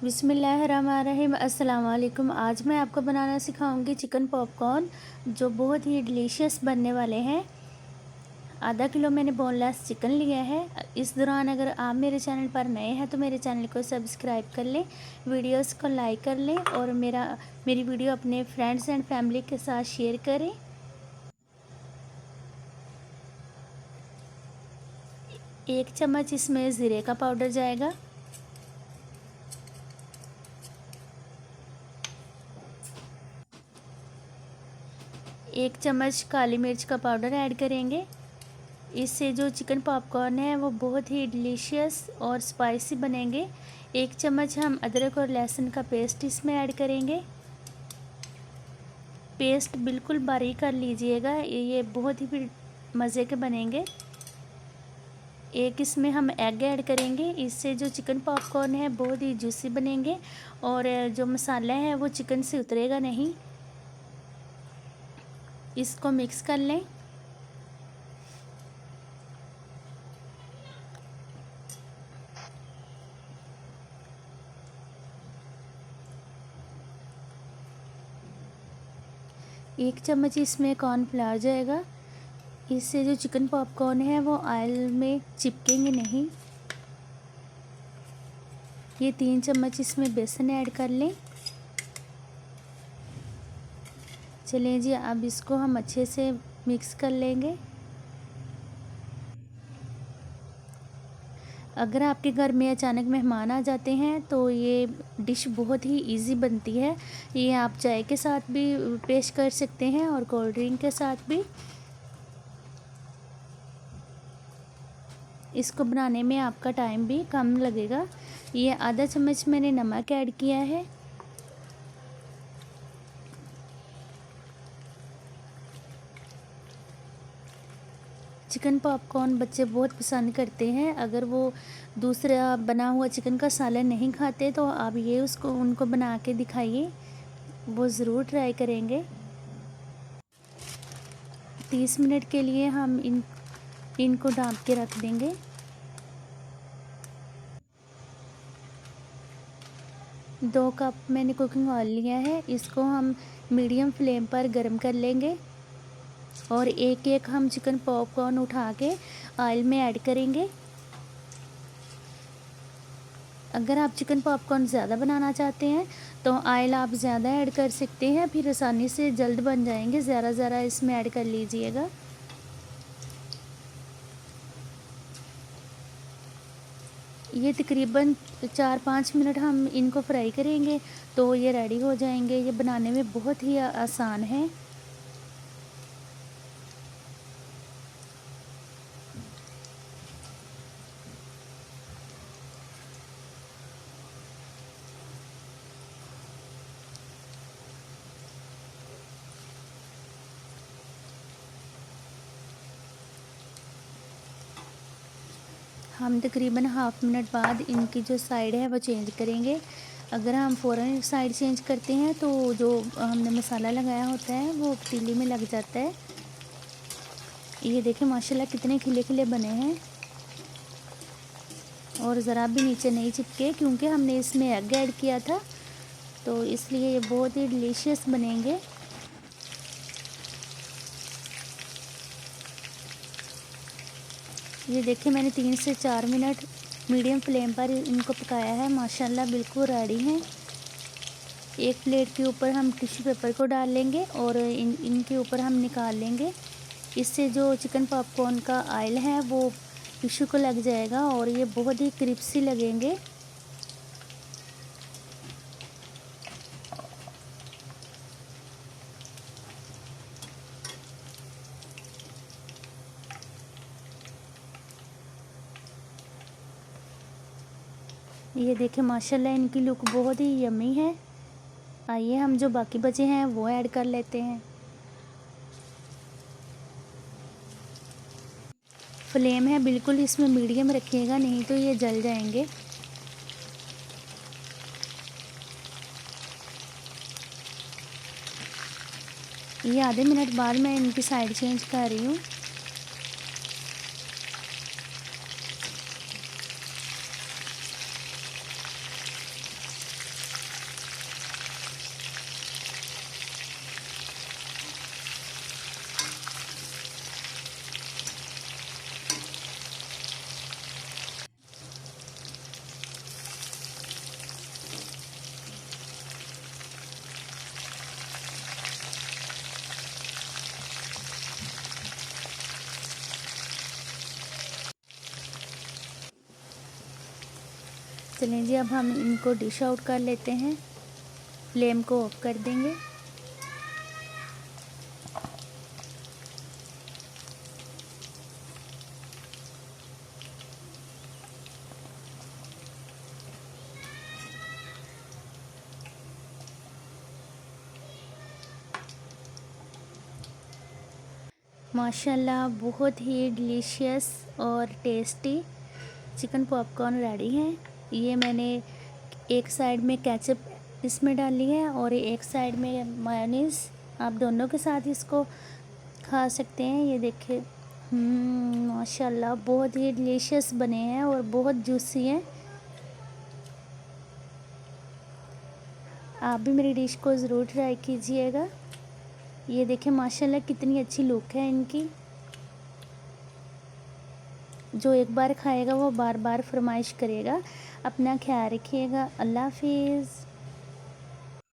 बिस्मिल्लाहिर्रहमानिर्रहीम। अस्सलाम वालेकुम। आज मैं आपको बनाना सिखाऊंगी चिकन पॉपकॉर्न, जो बहुत ही डिलीशियस बनने वाले हैं। आधा किलो मैंने बोनलेस चिकन लिया है। इस दौरान अगर आप मेरे चैनल पर नए हैं तो मेरे चैनल को सब्सक्राइब कर लें, वीडियोस को लाइक कर लें और मेरी वीडियो अपने फ्रेंड्स एंड फैमिली के साथ शेयर करें। एक चम्मच इसमें ज़ीरे का पाउडर जाएगा। एक चम्मच काली मिर्च का पाउडर ऐड करेंगे। इससे जो चिकन पॉपकॉर्न है वो बहुत ही डिलीशियस और स्पाइसी बनेंगे। एक चम्मच हम अदरक और लहसुन का पेस्ट इसमें ऐड करेंगे। पेस्ट बिल्कुल बारीक कर लीजिएगा, ये बहुत ही फिर मज़े के बनेंगे। एक इसमें हम एग ऐड करेंगे। इससे जो चिकन पॉपकॉर्न है बहुत ही जूसी बनेंगे और जो मसाला है वो चिकन से उतरेगा नहीं। इसको मिक्स कर लें। एक चम्मच इसमें कॉर्नफ्लावर जाएगा। इससे जो चिकन पॉपकॉर्न है वो ऑयल में चिपकेंगे नहीं। ये 3 चम्मच इसमें बेसन ऐड कर लें। चलिए जी, अब इसको हम अच्छे से मिक्स कर लेंगे। अगर आपके घर में अचानक मेहमान आ जाते हैं तो ये डिश बहुत ही इजी बनती है। ये आप चाय के साथ भी पेश कर सकते हैं और कोल्ड ड्रिंक के साथ भी। इसको बनाने में आपका टाइम भी कम लगेगा। ये आधा चम्मच मैंने नमक ऐड किया है। चिकन पॉपकॉर्न बच्चे बहुत पसंद करते हैं। अगर वो दूसरा बना हुआ चिकन का सालन नहीं खाते तो आप ये उनको बना के दिखाइए, वो ज़रूर ट्राई करेंगे। 30 मिनट के लिए हम इनको ढाँप के रख देंगे। दो कप मैंने कुकिंग ऑयल लिया है। इसको हम मीडियम फ्लेम पर गर्म कर लेंगे और एक एक हम चिकन पॉपकॉर्न उठा के ऑयल में ऐड करेंगे। अगर आप चिकन पॉपकॉर्न ज़्यादा बनाना चाहते हैं तो ऑयल आप ज़्यादा ऐड कर सकते हैं, फिर आसानी से जल्द बन जाएंगे। ज़रा ज़रा इसमें ऐड कर लीजिएगा। ये तकरीबन 4-5 मिनट हम इनको फ्राई करेंगे तो ये रेडी हो जाएंगे। ये बनाने में बहुत ही आसान है। हम तकरीबन हाफ़ मिनट बाद इनकी जो साइड है वो चेंज करेंगे। अगर हम फ़ौरन साइड चेंज करते हैं तो जो हमने मसाला लगाया होता है वो पतीली में लग जाता है। ये देखें माशाल्लाह कितने खिले खिले बने हैं और ज़रा भी नीचे नहीं चिपके, क्योंकि हमने इसमें एग ऐड किया था तो इसलिए ये बहुत ही डिलीशियस बनेंगे। ये देखिए मैंने 3 से 4 मिनट मीडियम फ्लेम पर इनको पकाया है। माशाल्लाह बिल्कुल रेडी हैं। एक प्लेट के ऊपर हम टिश्यू पेपर को डाल लेंगे और इनके ऊपर हम निकाल लेंगे। इससे जो चिकन पॉपकॉर्न का ऑयल है वो टिश्यू को लग जाएगा और ये बहुत ही क्रिस्पी लगेंगे। ये देखें माशाल्लाह इनकी लुक बहुत ही यम्मी है। आइए हम जो बाकी बचे हैं वो ऐड कर लेते हैं। फ्लेम है बिल्कुल इसमें मीडियम रखिएगा, नहीं तो ये जल जाएंगे। ये आधे मिनट बाद मैं इनकी साइड चेंज कर रही हूँ। चलें जी, अब हम इनको डिश आउट कर लेते हैं। फ्लेम को ऑफ कर देंगे। माशाल्लाह बहुत ही डिलीशियस और टेस्टी चिकन पॉपकॉर्न रेडी हैं। ये मैंने एक साइड में केचप इसमें डाली है और एक साइड में मायोनीज़। आप दोनों के साथ इसको खा सकते हैं। ये देखिए, माशाल्लाह बहुत ही डिलीशियस बने हैं और बहुत जूसी हैं। आप भी मेरी डिश को ज़रूर ट्राई कीजिएगा। ये देखें माशाल्लाह कितनी अच्छी लुक है इनकी। जो एक बार खाएगा वो बार बार फरमाइश करेगा। अपना ख्याल रखिएगा। अल्लाह हाफिज़।